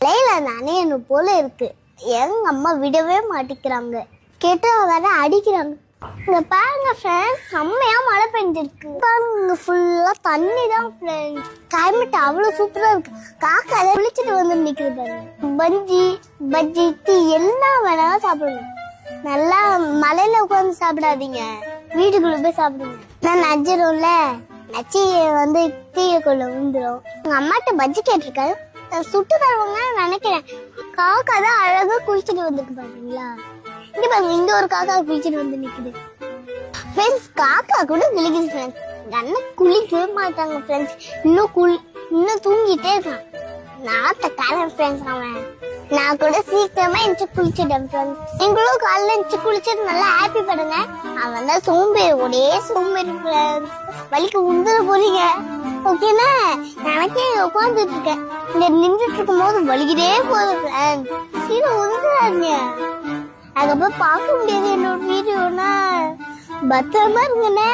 மழையில நனையணும் போல இருக்கு. எங்க அம்மா விடவே மாட்டிக்கிறாங்க. கேட்டா வேற அடிக்கிறாங்க. இங்க பாருங்க ஃப்ரெண்ட்ஸ், செம்மையா மழை பெஞ்சிருக்கு. பாருங்க ஃபுல்லா தண்ணி தான் ஃப்ரெண்ட்ஸ். கிளைமேட் அவ்வளவு சூப்பரா இருக்கு. காக்கா குளிச்சுட்டு வந்து நிக்குது பாருங்க. பஜ்ஜி டீ எல்லாம் வேணாலும் சாப்பிடுங்க. நல்லா மலையில உட்காந்து சாப்பிடாதீங்க, வீட்டுக்குள்ள போய் சாப்பிடுங்க. நான் நச்சிரும்ல, நச்சி வந்து தீயக்குள்ள விழுந்துரும். உங்க அம்மாட்ட பஜ்ஜி கேட்டிருக்காரு, சுட்டு தருவாங்க நினைக்கிறேன். காக்கா தான் அழகா குளிச்சுட்டு வந்துருக்கு பாத்தீங்களா. இங்க பாருங்க, இங்க ஒரு காக்கா குளிச்சுட்டு வந்து நிக்குது ஃப்ரெண்ட்ஸ். காக்கா கூட கிளிக்குது ஃப்ரெண்ட்ஸ். அண்ணன் குளிக்கவே மாட்டாங்க ஃப்ரெண்ட்ஸ். இன்னும் தூங்கிட்டே இருக்கான். நாத்தக்காரன் ஃப்ரெண்ட்ஸ் அவன். நான் கூட சீக்கிரமா எந்திச்சு குளிச்சிட்டேன் ஃப்ரெண்ட்ஸ். நீங்களும் காலைல எந்திச்சு குளிச்சுட்டு நல்லா ஹாப்பி பண்ணுங்க. அவன் தான் சோம்பேறி, ஒரே சோம்பேறி ஃப்ரெண்ட்ஸ். வலிக்கு உந்துட போறீங்க ஓகேனா. எனக்கே உட்காந்துட்டு இருக்கேன், இங்க நின்றுட்டு இருக்கும் போது வலிக்கிட்டே போகுது ஃப்ரெண்ட்ஸ். சீக்கிரம் உந்துறாங்க. அதுக்கப்புறம் பார்க்க முடியாது என்னோட வீடியோனா. பத்திரமா இருங்கண்ணே.